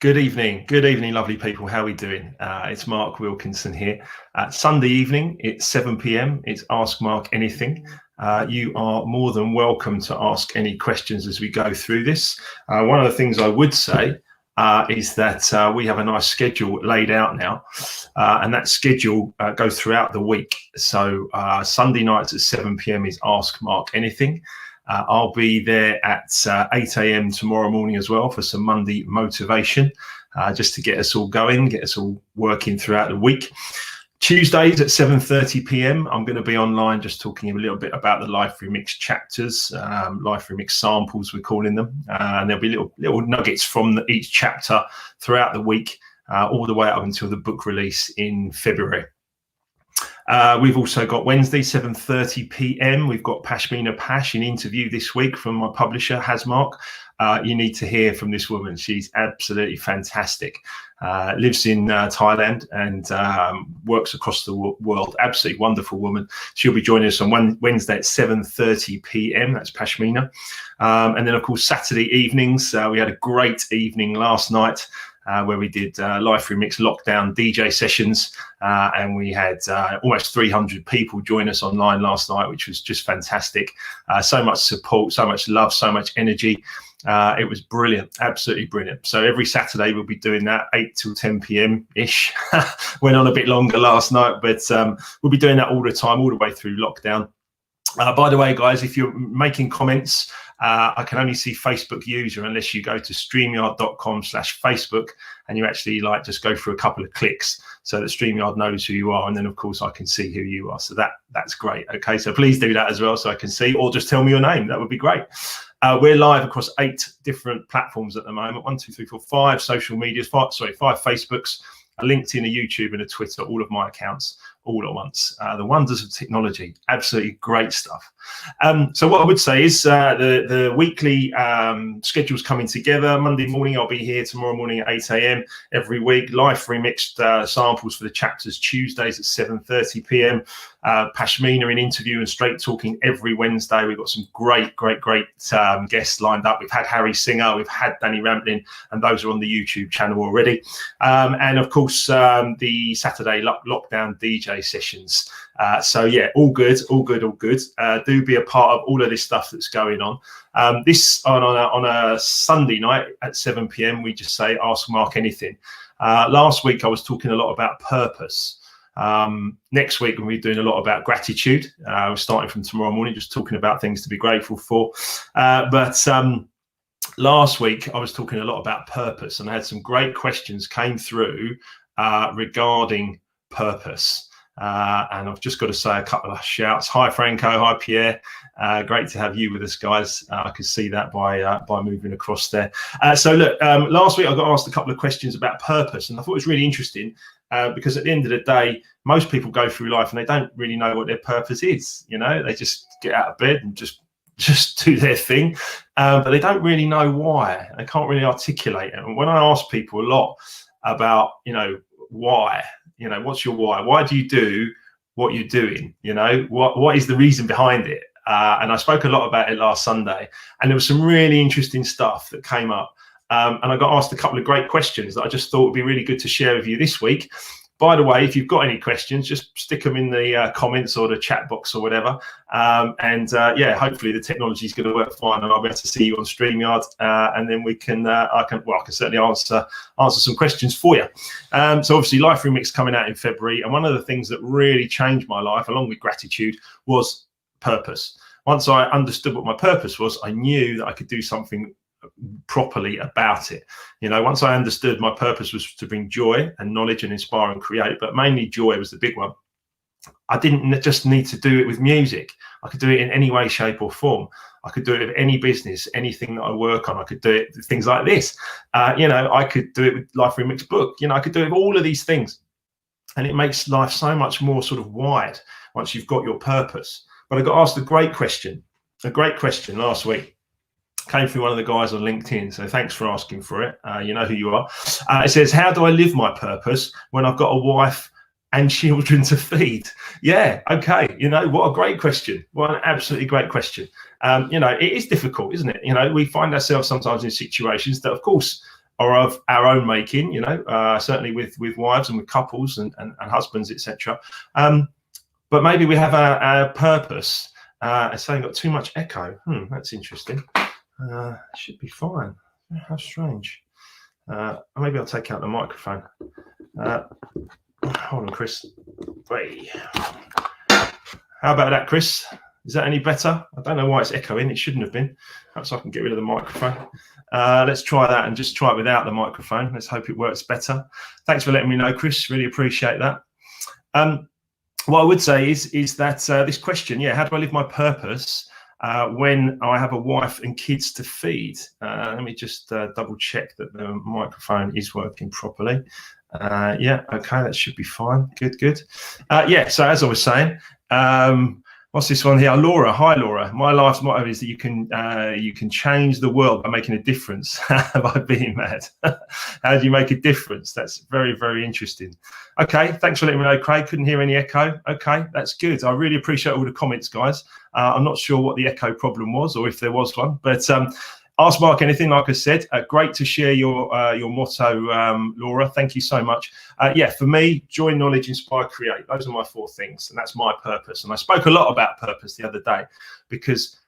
Good evening, lovely people. How are we doing? It's Mark Wilkinson here. Sunday evening, it's 7 p.m. It's Ask Mark Anything. You are more than welcome to ask any questions as we go through this. One of the things I would say is that we have a nice schedule laid out now, and that schedule goes throughout the week. So Sunday nights at 7 p.m. is Ask Mark Anything. I'll be there at 8 a.m. tomorrow morning as well for some Monday motivation, just to get us all going, get us all working throughout the week. Tuesdays at 7:30 p.m. I'm going to be online just talking a little bit about the Life Remixed chapters, Life Remixed samples we're calling them, and there'll be little nuggets from each chapter throughout the week, all the way up until the book release in February. We've also got Wednesday, 7:30 p.m. We've got Pashmina Pash, an interview this week from my publisher, Hasmark. You need to hear from this woman. She's absolutely fantastic. Lives in Thailand and works across the world. Absolutely wonderful woman. She'll be joining us on Wednesday at 7:30 p.m. That's Pashmina. And then, of course, Saturday evenings. We had a great evening last night, where we did Life Remixed lockdown DJ sessions, and we had almost 300 people join us online last night, which was just fantastic. So much support, so much love, so much energy. It was brilliant, absolutely brilliant. So every Saturday we'll be doing that, 8 till 10 p.m. ish. Went on a bit longer last night, but we'll be doing that all the time, all the way through lockdown. By the way, guys, if you're making comments, I can only see Facebook user unless you go to streamyard.com/Facebook and you actually just go through a couple of clicks so that StreamYard knows who you are. And then, of course, I can see who you are. So that's great. OK, so please do that as well so I can see, or just tell me your name. That would be great. We're live across 8 different platforms at the moment. 1, 2, 3, 4, 5 social medias, 5 Facebooks, a LinkedIn, a YouTube and a Twitter, all of my accounts all at once. The wonders of technology, absolutely great stuff. So what I would say is the weekly schedule's coming together. Monday morning I'll be here, tomorrow morning at 8 a.m. every week. Life Remixed samples for the chapters Tuesdays at 7:30 p.m. Pashmina in interview and straight talking every Wednesday. We've got some great guests lined up. We've had Harry Singer, we've had Danny Rampling, and those are on the YouTube channel already. And of course the Saturday lockdown DJ sessions. So yeah, all good. Do be a part of all of this stuff that's going on. This on a Sunday night at 7 p.m. we just say Ask Mark Anything. Last week I was talking a lot about purpose. Next week we'll be doing a lot about gratitude. We're starting from tomorrow morning, just talking about things to be grateful for. But last week I was talking a lot about purpose, and I had some great questions came through regarding purpose. And I've just got to say a couple of shouts. Hi Franco, hi Pierre. Great to have you with us, guys. I could see that by moving across there. So look, last week I got asked a couple of questions about purpose, and I thought it was really interesting because at the end of the day, most people go through life and they don't really know what their purpose is. You know, they just get out of bed and just do their thing, but they don't really know why. They can't really articulate it. And when I ask people a lot about, why, what's your why? Why do you do what you're doing? What is the reason behind it? And I spoke a lot about it last Sunday, and there was some really interesting stuff that came up. And I got asked a couple of great questions that I just thought would be really good to share with you this week. By the way, if you've got any questions, just stick them in the comments or the chat box or whatever. Yeah, hopefully the technology is going to work fine, and I'll be able to see you on StreamYard, and then we can, I can certainly answer some questions for you. So obviously, Life Remixed coming out in February, and one of the things that really changed my life, along with gratitude, was purpose. Once I understood what my purpose was, I knew that I could do something properly about it. Once I understood my purpose was to bring joy and knowledge and inspire and create, but mainly joy was the big one. I didn't just need to do it with music. I could do it in any way, shape or form. I could do it with any business, anything that I work on. I could do it with things like this. I could do it with Life Remixed book. I could do it with all of these things. And it makes life so much more sort of wide once you've got your purpose. But I got asked a great question last week. Came through one of the guys on LinkedIn, so thanks for asking for it. You know who you are. It says, how do I live my purpose when I've got a wife and children to feed? Yeah, okay. What a great question. What an absolutely great question. It is difficult, isn't it? We find ourselves sometimes in situations that, of course, are of our own making, you know, certainly with wives and with couples and husbands, etc. But maybe we have a purpose. It's saying got too much echo. That's interesting. Should be fine. How strange. Maybe I'll take out the microphone. Hold on, Chris. Wait. How about that, Chris? Is that any better? I don't know why it's echoing. It shouldn't have been. Perhaps I can get rid of the microphone. Let's try that and just try it without the microphone. Let's hope it works better. Thanks for letting me know, Chris. Really appreciate that. What I would say is that this question, how do I live my purpose when I have a wife and kids to feed? Let me just double check that the microphone is working properly. Okay, that should be fine. Good. So as I was saying, what's this one here? Laura. Hi, Laura. My life's motto is that you can change the world by making a difference by being mad. How do you make a difference? That's very, very interesting. Okay, thanks for letting me know, Craig. Couldn't hear any echo. Okay, that's good. I really appreciate all the comments, guys. I'm not sure what the echo problem was or if there was one, but ask Mark anything, like I said. Great to share your motto, Laura. Thank you so much. For me, joy, knowledge, inspire, create. Those are my 4 things, and that's my purpose. And I spoke a lot about purpose the other day, because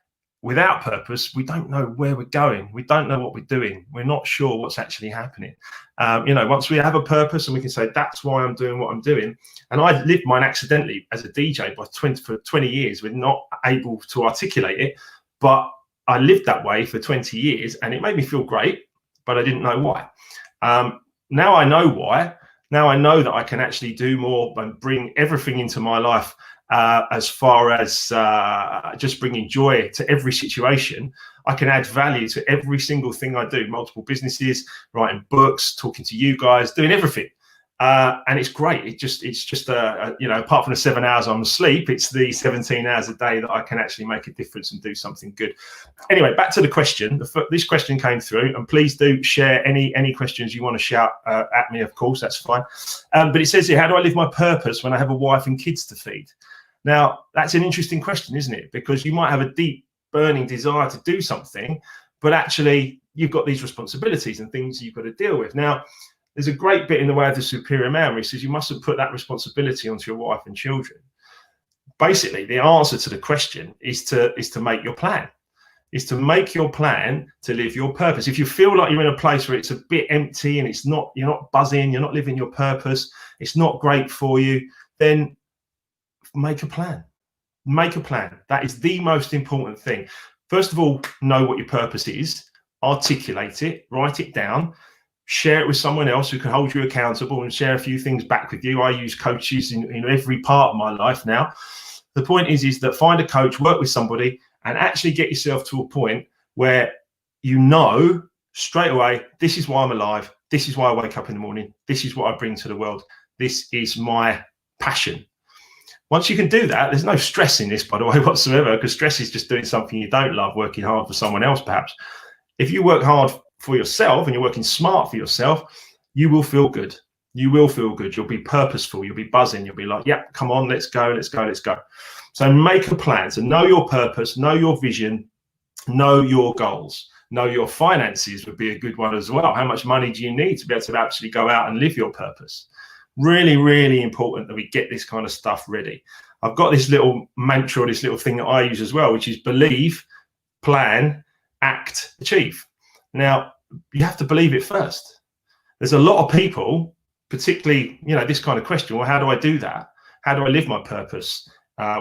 without purpose, we don't know where we're going. We don't know what we're doing. We're not sure what's actually happening. Once we have a purpose and we can say, that's why I'm doing what I'm doing. And I lived mine accidentally as a DJ for 20 years with not able to articulate it, but I lived that way for 20 years and it made me feel great, but I didn't know why. Now I know why. Now I know that I can actually do more and bring everything into my life as far as just bringing joy to every situation. I can add value to every single thing I do, multiple businesses, writing books, talking to you guys, doing everything. And it's great. It's just apart from the 7 hours I'm asleep, it's the 17 hours a day that I can actually make a difference and do something good. Anyway, back to the question. This question came through, and please do share any questions you want to shout at me. Of course, that's fine. But it says here, how do I live my purpose when I have a wife and kids to feed? Now, that's an interesting question, isn't it? Because you might have a deep burning desire to do something, but actually you've got these responsibilities and things you've got to deal with. Now, there's a great bit in the way of the superior man where he says you mustn't put that responsibility onto your wife and children. Basically, the answer to the question is to make your plan. Is to make your plan to live your purpose. If you feel like you're in a place where it's a bit empty and you're not buzzing, you're not living your purpose, it's not great for you, then make a plan. Make a plan. That is the most important thing. First of all, know what your purpose is, articulate it, write it down, share it with someone else who can hold you accountable and share a few things back with you. I use coaches in every part of my life now. The point is that find a coach, work with somebody, and actually get yourself to a point where you know straight away, this is why I'm alive. This is why I wake up in the morning. This is what I bring to the world. This is my passion. Once you can do that, there's no stress in this, by the way, whatsoever, because stress is just doing something you don't love, working hard for someone else, perhaps. If you work hard for yourself and you're working smart for yourself, you will feel good. You will feel good. You'll be purposeful. You'll be buzzing. You'll be like, yeah, come on, let's go, let's go, let's go. So make a plan. So know your purpose, know your vision, know your goals, know your finances would be a good one as well. How much money do you need to be able to actually go out and live your purpose? Really, really important that we get this kind of stuff ready. I've got this little mantra, this little thing that I use as well, which is believe, plan, act, achieve. Now, you have to believe it first. There's a lot of people, particularly, this kind of question, well, how do I do that? How do I live my purpose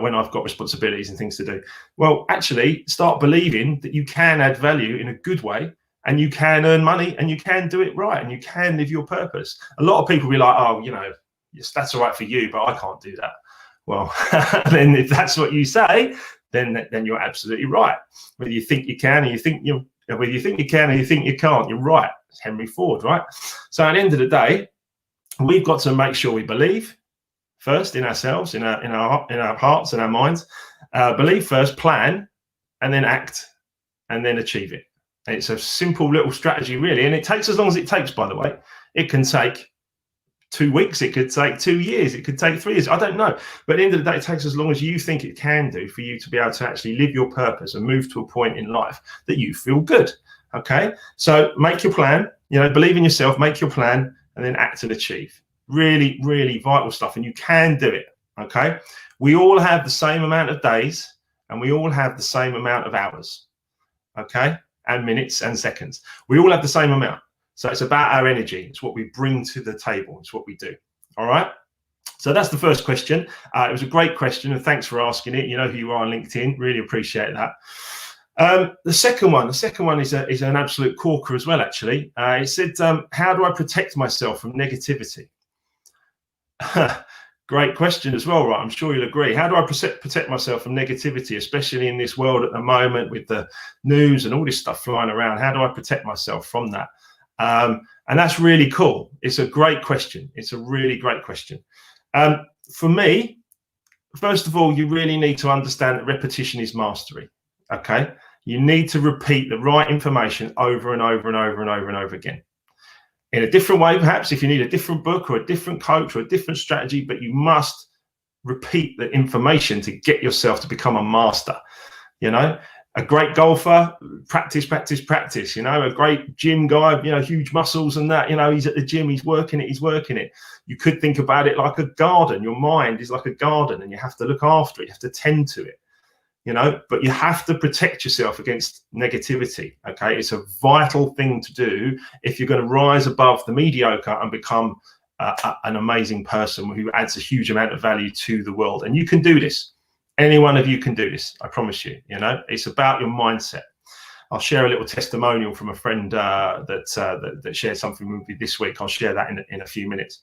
when I've got responsibilities and things to do? Well, actually, start believing that you can add value in a good way, and you can earn money, and you can do it right, and you can live your purpose. A lot of people will be like, oh, yes, that's all right for you, but I can't do that. Well, then if that's what you say, then you're absolutely right. Whether you think you can, or you think whether you think you can, or you think you can't, you're right. It's Henry Ford, right? So at the end of the day, we've got to make sure we believe first in ourselves, in our hearts and our minds. Believe first, plan, and then act, and then achieve it. It's a simple little strategy, really, and it takes as long as it takes, by the way. It can take 2 weeks, it could take 2 years, it could take 3 years, I don't know. But at the end of the day, it takes as long as you think it can do for you to be able to actually live your purpose and move to a point in life that you feel good, okay? So make your plan, You know, believe in yourself, make your plan, and then act and achieve. Really, really vital stuff. And you can do it. Okay. We all have the same amount of days, and we all have the same amount of hours. Okay. And minutes and seconds. We all have the same amount. So it's about our energy. It's what we bring to the table. It's what we do. All right. So that's the first question. It was a great question, and thanks for asking it. You know who you are on LinkedIn. Really appreciate that. The second one is an absolute corker as well, actually. It said, how do I protect myself from negativity? Great question as well, right? I'm sure you'll agree. How do I protect myself from negativity, especially in this world at the moment with the news and all this stuff flying around? How do I protect myself from that? And that's really cool. It's a great question. It's a really great question. For me, first of all, you really need to understand that repetition is mastery. Okay. You need to repeat the right information over and over and over and over and over again. In a different way, perhaps, if you need a different book or a different coach or a different strategy, but you must repeat the information to get yourself to become a master. You know, a great golfer, practice, practice, practice. You know, a great gym guy, you know, huge muscles and that, you know, he's at the gym, he's working it, he's working it. You could think about it like a garden. Your mind is like a garden, and you have to look after it, you have to tend to it. You know, but you have to protect yourself against negativity. Okay, it's a vital thing to do if you're going to rise above the mediocre and become an amazing person who adds a huge amount of value to the world. And you can do this. Any one of you can do this. I promise you. You know, it's about your mindset. I'll share a little testimonial from a friend that shared something with me this week. I'll share that in a few minutes.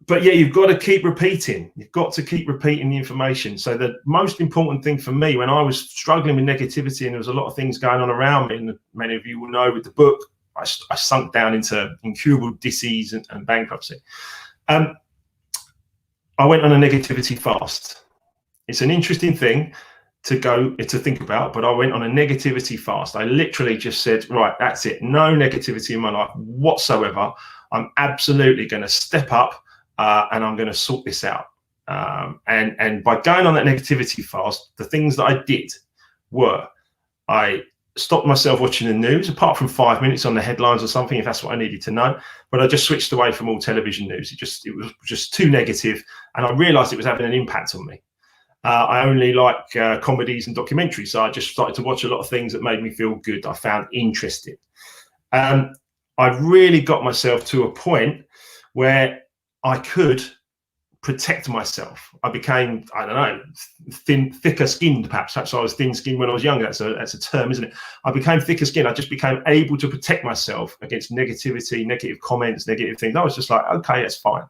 But yeah, you've got to keep repeating. You've got to keep repeating the information. So the most important thing for me when I was struggling with negativity and there was a lot of things going on around me, and many of you will know with the book, I sunk down into incurable disease and bankruptcy. I went on a negativity fast. It's an interesting thing to think about, but I went on a negativity fast. I literally just said, right, that's it. No negativity in my life whatsoever. I'm absolutely going to step up. And I'm going to sort this out. And by going on that negativity fast, the things that I did were I stopped myself watching the news, apart from 5 minutes on the headlines or something, if that's what I needed to know. But I just switched away from all television news. It was just too negative, and I realized it was having an impact on me. I only like comedies and documentaries, so I just started to watch a lot of things that made me feel good, I found interesting. I really got myself to a point where I could protect myself. I became, I don't know, thicker skinned, perhaps. Perhaps I was thin skinned when I was younger. That's a term, isn't it? I became thicker skinned. I just became able to protect myself against negativity, negative comments, negative things. I was just like, okay, that's fine.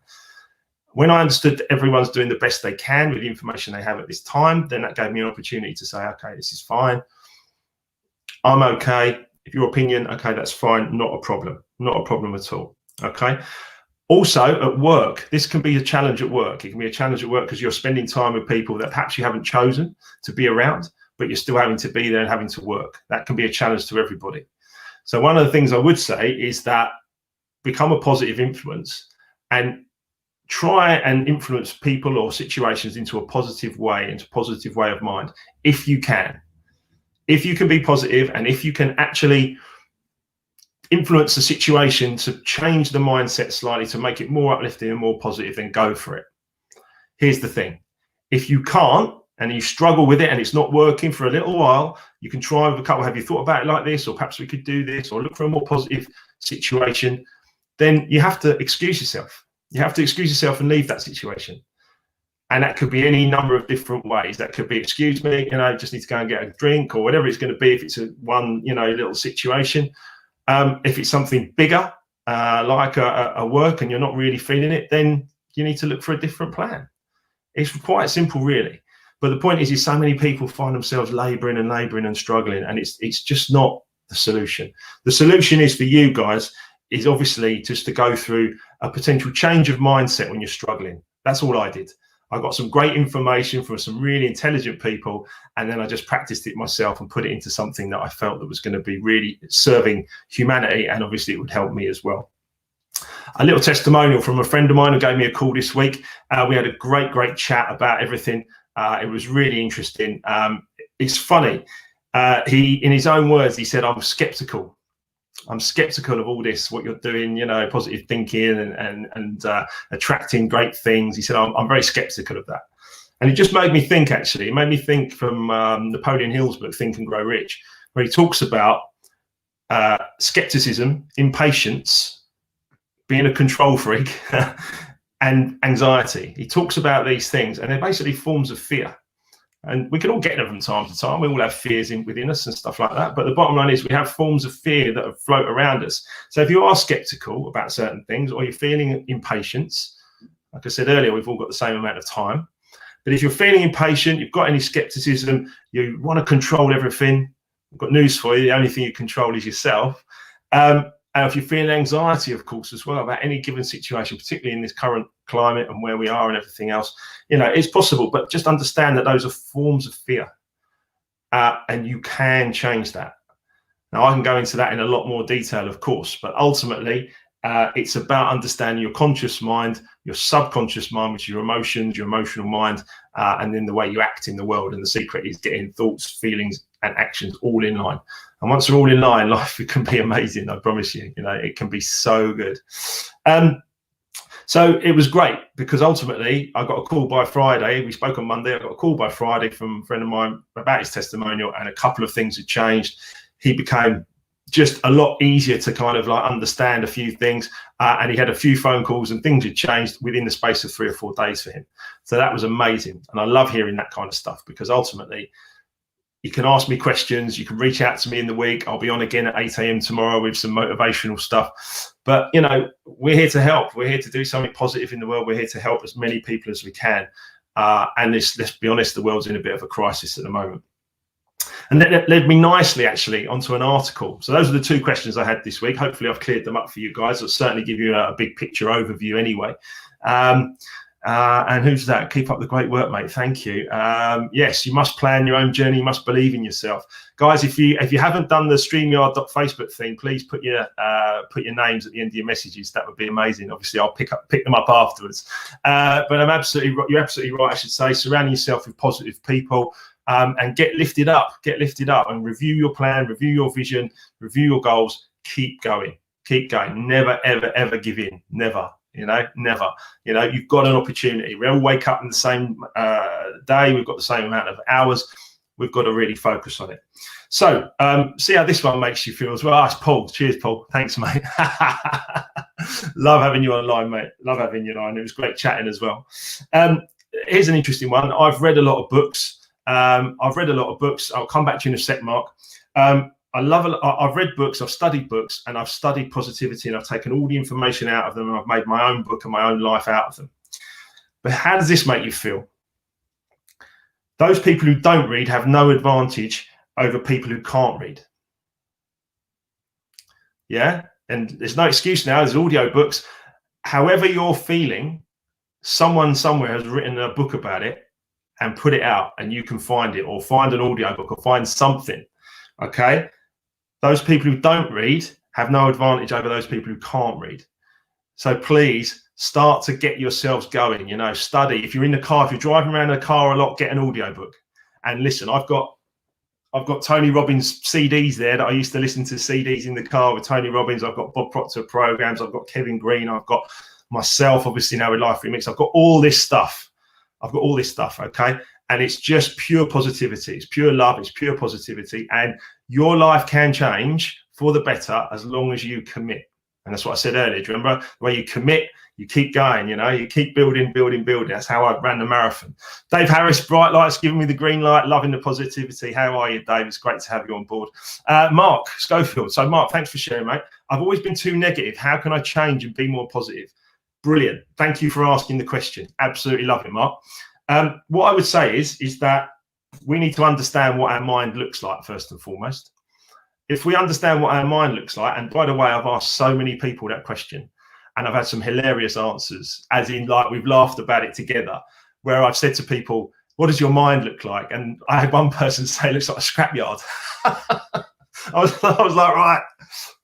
When I understood that everyone's doing the best they can with the information they have at this time, then that gave me an opportunity to say, okay, this is fine. I'm okay. If your opinion, okay, that's fine. Not a problem. Not a problem at all. Okay. Also at work, this can be a challenge at work. It can be a challenge at work because you're spending time with people that perhaps you haven't chosen to be around, but you're still having to be there and having to work. That can be a challenge to everybody. So one of the things I would say is that become a positive influence and try and influence people or situations into a positive way, into a positive way of mind, if you can. If you can be positive and if you can actually influence the situation to change the mindset slightly to make it more uplifting and more positive, then go for it. Here's the thing. If you can't and you struggle with it and it's not working for a little while, you can try with a couple. Have you thought about it like this? Or perhaps we could do this, or look for a more positive situation. Then you have to excuse yourself. You have to excuse yourself and leave that situation. And that could be any number of different ways. That could be, excuse me, just need to go and get a drink, or whatever it's going to be. If it's one, little situation. If it's something bigger, like a work, and you're not really feeling it, then you need to look for a different plan. It's quite simple, really. But the point is so many people find themselves laboring and struggling, and it's just not the solution. The solution is for you guys is obviously just to go through a potential change of mindset when you're struggling. That's all I did. I got some great information from some really intelligent people, and then I just practiced it myself and put it into something that I felt that was going to be really serving humanity, and obviously it would help me as well. A little testimonial from a friend of mine who gave me a call this week. We had a great chat about everything. It was really interesting. It's funny. He, in his own words, he said, I'm skeptical. I'm skeptical of all this, what you're doing, positive thinking and attracting great things. He said, I'm very skeptical of that. And it just made me think, actually. It made me think from Napoleon Hill's book, Think and Grow Rich, where he talks about skepticism, impatience, being a control freak, and anxiety. He talks about these things, and they're basically forms of fear. And we can all get them from time to time. We all have fears within us and stuff like that. But the bottom line is we have forms of fear that float around us. So if you are skeptical about certain things, or you're feeling impatience, like I said earlier, we've all got the same amount of time. But if you're feeling impatient, you've got any skepticism, you want to control everything, I've got news for you. The only thing you control is yourself. And if you're feeling anxiety, of course, as well, about any given situation, particularly in this current climate and where we are and everything else, it's possible. But just understand that those are forms of fear, and you can change that. Now, I can go into that in a lot more detail, of course, but ultimately, it's about understanding your conscious mind, your subconscious mind, which is your emotions, your emotional mind, and then the way you act in the world. And the secret is getting thoughts, feelings, and actions all in line. And once they're all in line, life can be amazing. I promise you. It can be so good. So it was great because ultimately I got a call by Friday. We spoke on Monday. I got a call by Friday from a friend of mine about his testimonial, and a couple of things had changed. He became just a lot easier to kind of understand a few things, and he had a few phone calls, and things had changed within the space of 3 or 4 days for him. So that was amazing, and I love hearing that kind of stuff, because ultimately you can ask me questions, you can reach out to me in the week. I'll be on again at 8 a.m. tomorrow with some motivational stuff. But we're here to help. We're here to do something positive in the world. We're here to help as many people as we can, and let's be honest, the world's in a bit of a crisis at the moment. And that led me nicely, actually, onto an article. So those are the 2 questions I had this week. Hopefully I've cleared them up for you guys. I'll certainly give you a big picture overview anyway. And who's that? Keep up the great work, mate. Thank you. Yes, you must plan your own journey. You must believe in yourself. Guys, if you haven't done the StreamYard.Facebook thing, please put your names at the end of your messages. That would be amazing. Obviously, I'll pick them up afterwards. But you're absolutely right, I should say. Surround yourself with positive people. And get lifted up and review your plan, review your vision, review your goals. Keep going. Never, ever, ever give in. Never, never. You've got an opportunity. We all wake up in the same day. We've got the same amount of hours. We've got to really focus on it. So see how this one makes you feel as well. It's Paul. Cheers, Paul. Thanks, mate. Love having you online, mate. Love having you on. It was great chatting as well. Here's an interesting one. I've read a lot of books. I'll come back to you in a sec, Mark. I've read books, I've studied books, and I've studied positivity, and I've taken all the information out of them, and I've made my own book and my own life out of them. But how does this make you feel? Those people who don't read have no advantage over people who can't read. Yeah? And there's no excuse now. There's audio books. However you're feeling, someone somewhere has written a book about it and put it out, and you can find it, or find an audio book, or find something. Okay? Those people who don't read have no advantage over those people who can't read. So please start to get yourselves going. Study. If you're in the car, if you're driving around in a car a lot, get an audio book and listen. I've got Tony Robbins CDs there that I used to listen to CDs in the car with Tony Robbins. I've got Bob Proctor programs. I've got Kevin Green. I've got myself, obviously, now with Life Remixed. I've got all this stuff. Okay? And it's just pure positivity. It's pure love. It's pure positivity. And your life can change for the better as long as you commit. And that's what I said earlier. Do you remember? The way you commit, you keep going, you keep building. That's how I ran the marathon. Dave Harris, bright lights, giving me the green light, loving the positivity. How are you, Dave? It's great to have you on board. Mark Schofield. So, Mark, thanks for sharing, mate. I've always been too negative. How can I change and be more positive? Brilliant. Thank you for asking the question. Absolutely love it, Mark. What I would say is that we need to understand what our mind looks like first and foremost. If we understand what our mind looks like, and by the way, I've asked so many people that question, and I've had some hilarious answers, as in we've laughed about it together, where I've said to people, what does your mind look like? And I had one person say it looks like a scrapyard. I was like, right,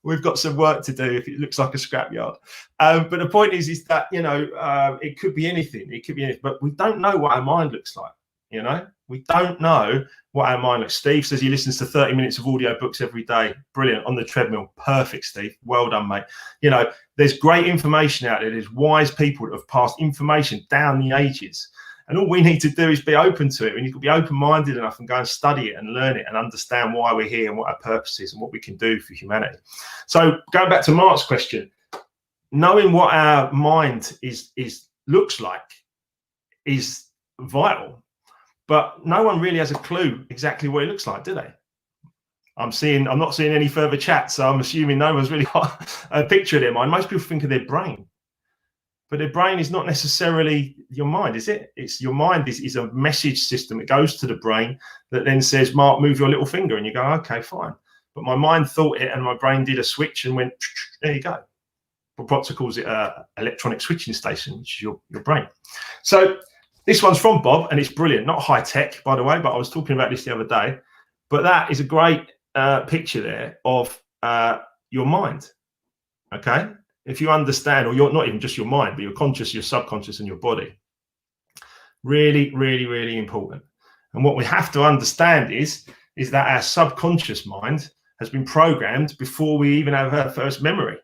we've got some work to do if it looks like a scrapyard. But the point is that, it could be anything. It could be anything, but we don't know what our mind looks like. You know, we don't know what our mind looks. Steve says he listens to 30 minutes of audio books every day. Brilliant. On the treadmill. Perfect, Steve. Well done, mate. You know, there's great information out there. There's wise people that have passed information down the ages. And all we need to do is be open to it. We need to be open-minded enough and go and study it and learn it and understand why we're here and what our purpose is and what we can do for humanity. So going back to Mark's question, knowing what our mind looks like is vital. But no one really has a clue exactly what it looks like, do they? I'm not seeing any further chat, so I'm assuming no one's really got a picture of their mind. Most people think of their brain, but their brain is not necessarily your mind, is it? It's your mind is a message system. It goes to the brain that then says, Mark, move your little finger, and you go, okay, fine. But my mind thought it, and my brain did a switch and went, there you go. But Proctor calls it a electronic switching station, which is your brain. So this one's from Bob, and it's brilliant. Not high tech, by the way, but I was talking about this the other day. But that is a great picture there of your mind. Okay, if you understand, or you're not even just your mind, but your conscious, your subconscious, and your body. Really, really, really important. And what we have to understand is that our subconscious mind has been programmed before we even have our first memory.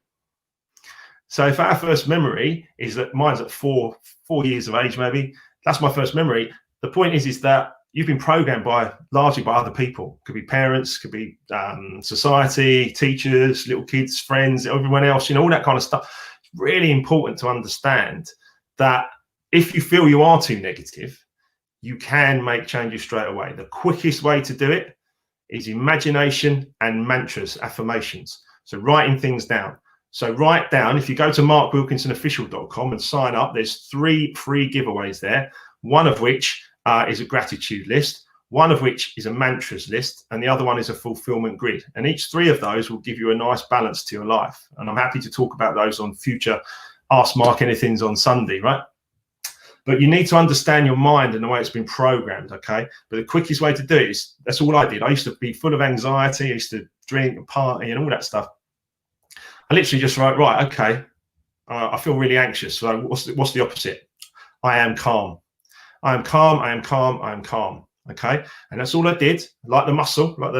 So if our first memory is that mine's at four years of age, maybe. That's my first memory. The point is that you've been programmed largely by other people. Could be parents, could be society, teachers, little kids, friends, everyone else, you know, all that kind of stuff. It's really important to understand that if you feel you are too negative, you can make changes straight away. The quickest way to do it is imagination and mantras, affirmations. So writing things down. So write down, if you go to markwilkinsonofficial.com and sign up, there's 3 free giveaways there, one of which is a gratitude list, one of which is a mantras list, and the other one is a fulfillment grid. And each 3 of those will give you a nice balance to your life. And I'm happy to talk about those on future Ask Mark Anythings on Sunday, right? But you need to understand your mind and the way it's been programmed, okay? But the quickest way to do it is, that's all I did. I used to be full of anxiety. I used to drink and party and all that stuff. I literally just wrote, right, okay, I feel really anxious. So what's the opposite? I am calm. I am calm, I am calm, I am calm. Okay. And that's all I did. Like the muscle, like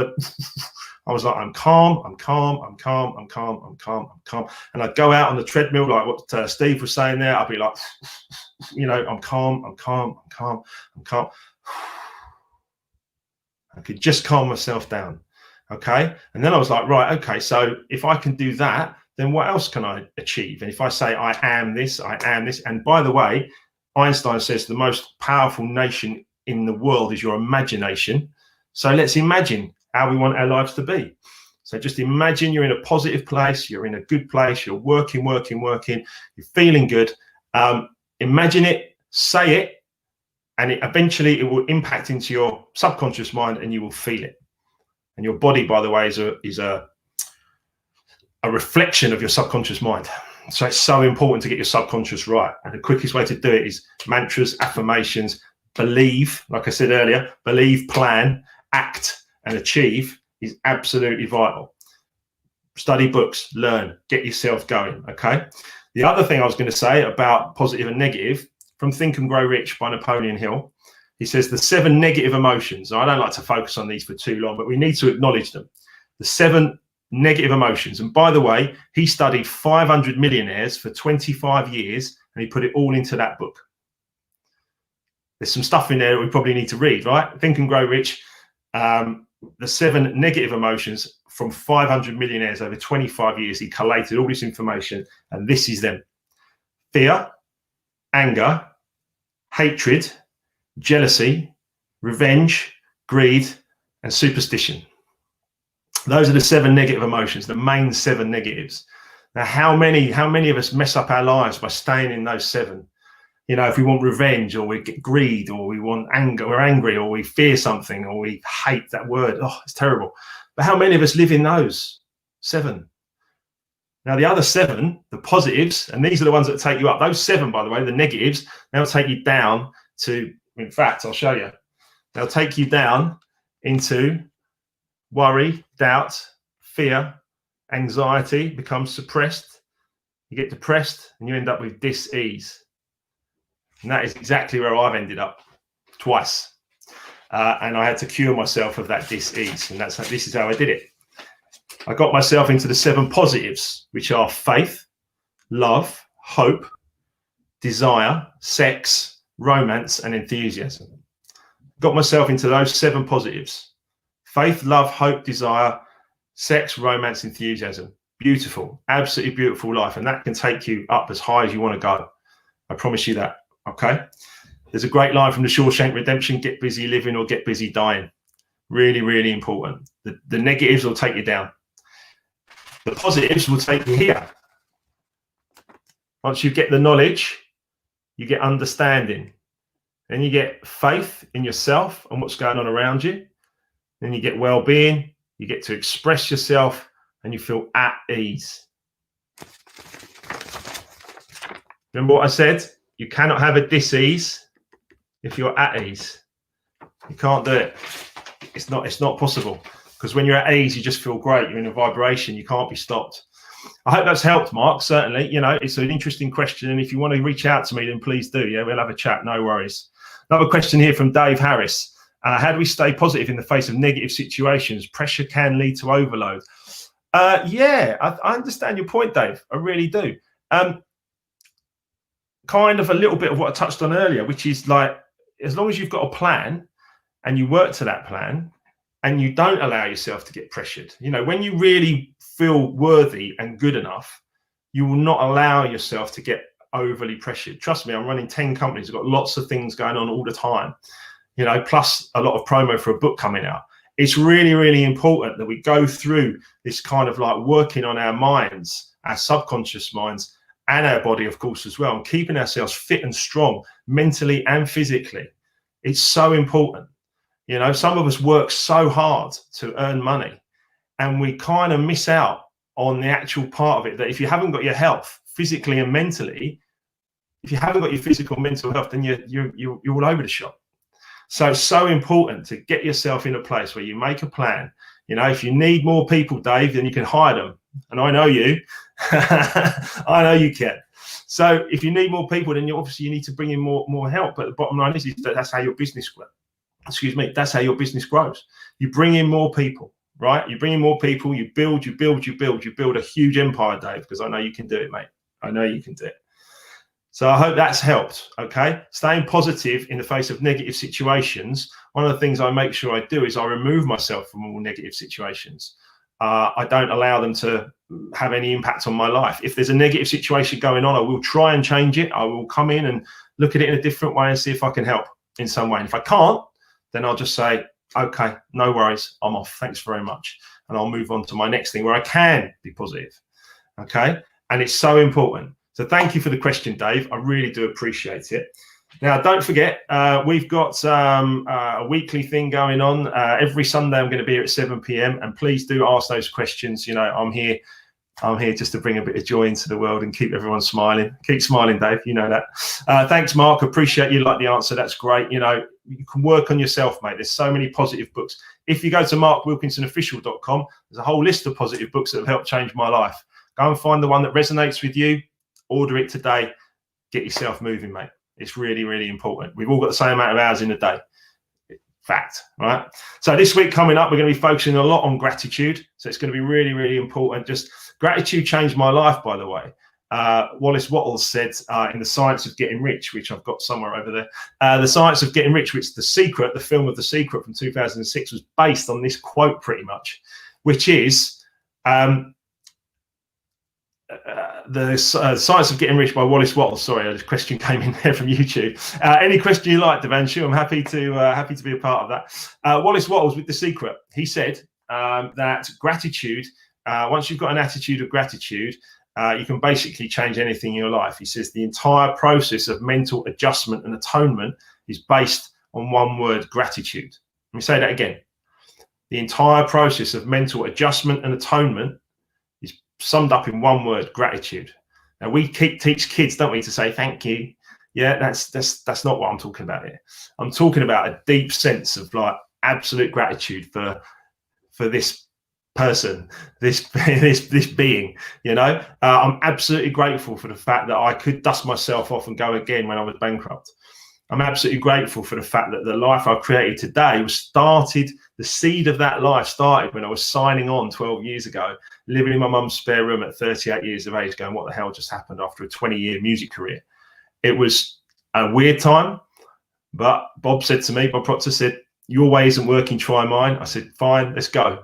I was like, I'm calm, I'm calm, I'm calm, I'm calm, I'm calm, I'm calm. And I'd go out on the treadmill, like what Steve was saying there. I'd be like, you know, I'm calm, I'm calm, I'm calm, I'm calm. I could just calm myself down. Okay. And then I was like, right, okay, so if I can do that, then what else can I achieve? And if I say, I am this, and by the way, Einstein says the most powerful nation in the world is your imagination. So let's imagine how we want our lives to be. So just imagine you're in a positive place, you're in a good place, you're working, you're feeling good. Imagine it, say it, and eventually it will impact into your subconscious mind and you will feel it. And your body, by the way, is a reflection of your subconscious mind. So it's so important to get your subconscious right. And the quickest way to do it is mantras, affirmations, believe, like I said earlier, believe, plan, act, and achieve is absolutely vital. Study books, learn, get yourself going, okay? The other thing I was going to say about positive and negative, from Think and Grow Rich by Napoleon Hill, he says the 7 negative emotions. I don't like to focus on these for too long, but we need to acknowledge them. The 7 negative emotions. And by the way, he studied 500 millionaires for 25 years and he put it all into that book. There's some stuff in there that we probably need to read, right? Think and Grow Rich. The 7 negative emotions from 500 millionaires over 25 years. He collated all this information and this is them. Fear, anger, hatred, jealousy, revenge, greed, and superstition. Those are the 7 negative emotions, the main 7 negatives. Now, how many of us mess up our lives by staying in those 7? You know, if we want revenge, or we get greed, or we want anger, we're angry, or we fear something, or we hate that word. Oh, it's terrible. But how many of us live in those 7? Now, the other 7, the positives, and these are the ones that take you up. Those 7, by the way, the negatives, they'll take you down to, in fact, I'll show you. They'll take you down into worry, doubt, fear, anxiety becomes suppressed. You get depressed and you end up with dis-ease. And that is exactly where I've ended up twice. and I had to cure myself of that dis-ease. And this is how I did it. I got myself into the 7 positives, which are faith, love, hope, desire, sex, romance, and enthusiasm. Got myself into those 7 positives: faith, love, hope, desire, sex, romance, enthusiasm. Beautiful, absolutely beautiful life. And that can take you up as high as you want to go. I promise you that. Okay. There's a great line from the Shawshank Redemption: get busy living or get busy dying. Really, really important. The negatives will take you down. The positives will take you here. Once you get the knowledge, you get understanding. Then you get faith in yourself and what's going on around you. Then you get well-being. You get to express yourself and you feel at ease. Remember what I said? You cannot have a dis-ease if you're at ease. You can't do it. It's not possible, because when you're at ease, you just feel great. You're in a vibration. You can't be stopped. I hope that's helped, Mark. Certainly, it's an interesting question, and if you want to reach out to me, then please do. Yeah, we'll have a chat. No worries. Another question here from Dave Harris. How do we stay positive in the face of negative situations? Pressure can lead to overload. Yeah, I understand your point, Dave. I really do. Kind of a little bit of what I touched on earlier, which is like, as long as you've got a plan and you work to that plan and you don't allow yourself to get pressured, when you really feel worthy and good enough, you will not allow yourself to get overly pressured. Trust me, I'm running 10 companies. I've got lots of things going on all the time, plus a lot of promo for a book coming out. It's really, really important that we go through this kind of like working on our minds, our subconscious minds, and our body, of course, as well, and keeping ourselves fit and strong mentally and physically. It's so important. Some of us work so hard to earn money, and we kind of miss out on the actual part of it, that if you haven't got your health physically and mentally, if you haven't got your physical and mental health, then you're all over the shop. So it's so important to get yourself in a place where you make a plan. If you need more people, Dave, then you can hire them. And I know you. I know you can. So if you need more people, then you need to bring in more help. But the bottom line is that that's how your business grows. That's how your business grows. You bring in more people, right? You bring in more people, you build a huge empire, Dave, because I know you can do it, mate. I know you can do it. So I hope that's helped, okay? Staying positive in the face of negative situations. One of the things I make sure I do is I remove myself from all negative situations. I don't allow them to have any impact on my life. If there's a negative situation going on, I will try and change it. I will come in and look at it in a different way and see if I can help in some way. And if I can't, then I'll just say, okay, no worries, I'm off. Thanks very much. And I'll move on to my next thing where I can be positive, okay? And it's so important. So thank you for the question, Dave. I really do appreciate it. Now, don't forget, we've got a weekly thing going on. Every Sunday, I'm going to be here at 7 p.m. And please do ask those questions. I'm here just to bring a bit of joy into the world and keep everyone smiling. Keep smiling, Dave. You know that. Thanks, Mark. Appreciate you like the answer. That's great. You can work on yourself, mate. There's so many positive books. If you go to markwilkinsonofficial.com, there's a whole list of positive books that have helped change my life. Go and find the one that resonates with you. Order it today. Get yourself moving, mate. It's really, really important. We've all got the same amount of hours in a day. Fact, right? So this week coming up, we're going to be focusing a lot on gratitude. So it's going to be really, really important. Just gratitude changed my life, by the way. Wallace Wattles said in The Science of Getting Rich, which I've got somewhere over there, The Science of Getting Rich, which The Secret, the film of The Secret from 2006, was based on this quote pretty much, which is, The Science of Getting Rich by Wallace Wattles. Sorry, a question came in there from YouTube. Any question you like, Devanshu, I'm happy to be a part of that. Wallace Wattles with The Secret. He said that gratitude, once you've got an attitude of gratitude, you can basically change anything in your life. He says the entire process of mental adjustment and atonement is based on one word: gratitude. Let me say that again. The entire process of mental adjustment and atonement is summed up in one word: gratitude. Now we teach kids, don't we, to say thank you. Yeah, that's not what I'm talking about here. I'm talking about a deep sense of like absolute gratitude for this person, this being. I'm absolutely grateful for the fact that I could dust myself off and go again when I was bankrupt. I'm absolutely grateful for the fact that the life I've created today the seed of that life started when I was signing on 12 years ago, living in my mum's spare room at 38 years of age, going, what the hell just happened after a 20-year music career? It was a weird time, but Bob Proctor said, your way isn't working, try mine. I said, fine, let's go.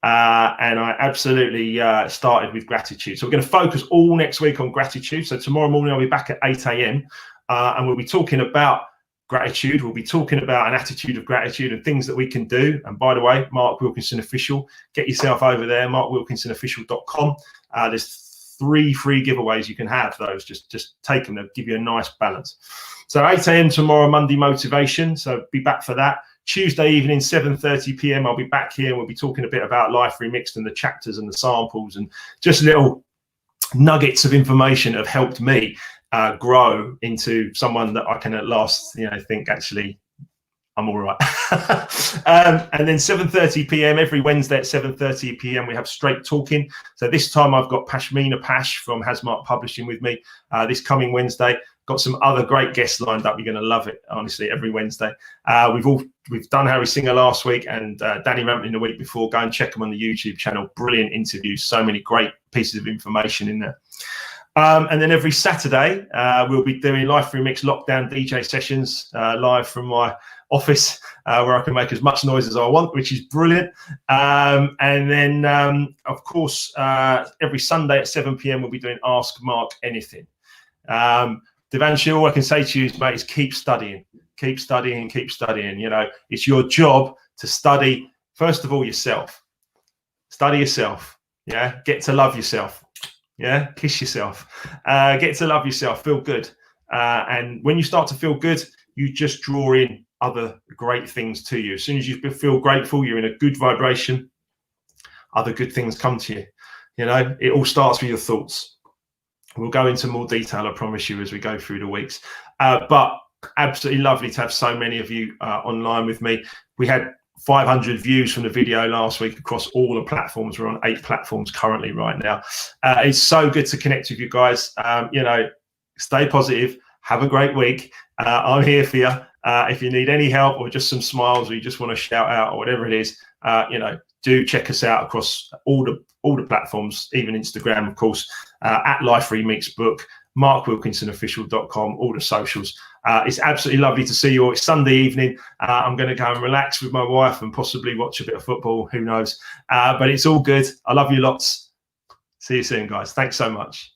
And I absolutely started with gratitude. So we're going to focus all next week on gratitude. So tomorrow morning I'll be back at 8 a.m. And we'll be talking about gratitude. We'll be talking about an attitude of gratitude and things that we can do. And by the way, Mark Wilkinson Official, get yourself over there, markwilkinsonofficial.com. There's 3 free giveaways you can have. Those just take them, they'll give you a nice balance. So 8 a.m. tomorrow, Monday motivation. So be back for that. Tuesday evening, 7:30 p.m. I'll be back here and we'll be talking a bit about Life Remixed and the chapters and the samples and just little nuggets of information that have helped me grow into someone that I can at last, think actually I'm all right. And then 7:30 p.m. every Wednesday at 7:30 p.m. we have Straight Talking. So this time I've got Pashmina Pash from Hasmark Publishing with me this coming Wednesday. Got some other great guests lined up. You're going to love it, honestly, every Wednesday. We've done Harry Singer last week and Danny Rampling the week before. Go and check them on the YouTube channel. Brilliant interviews. So many great pieces of information in there. And then every Saturday, we'll be doing Life Remixed lockdown DJ sessions live from my office where I can make as much noise as I want, which is brilliant. And then, of course, every Sunday at 7 p.m, we'll be doing Ask Mark Anything. Devanshu, all I can say to you, mate, is keep studying. Keep studying, keep studying. It's your job to study, first of all, yourself. Study yourself. Yeah, get to love yourself. Yeah, kiss yourself. Get to love yourself, feel good. And when you start to feel good, you just draw in other great things to you. As soon as you feel grateful, you're in a good vibration, other good things come to you. It all starts with your thoughts. We'll go into more detail, I promise you, as we go through the weeks. But absolutely lovely to have so many of you online with me. We had 500 views from the video last week across all the platforms. We're on 8 platforms currently right now. It's so good to connect with you guys. Stay positive. Have a great week. I'm here for you. If you need any help or just some smiles or you just want to shout out or whatever it is, do check us out across all the platforms, even Instagram, of course, at Life Remixed Book, markwilkinsonofficial.com, all the socials. It's absolutely lovely to see you all. It's Sunday evening. I'm going to go and relax with my wife and possibly watch a bit of football. Who knows? But it's all good. I love you lots. See you soon, guys. Thanks so much.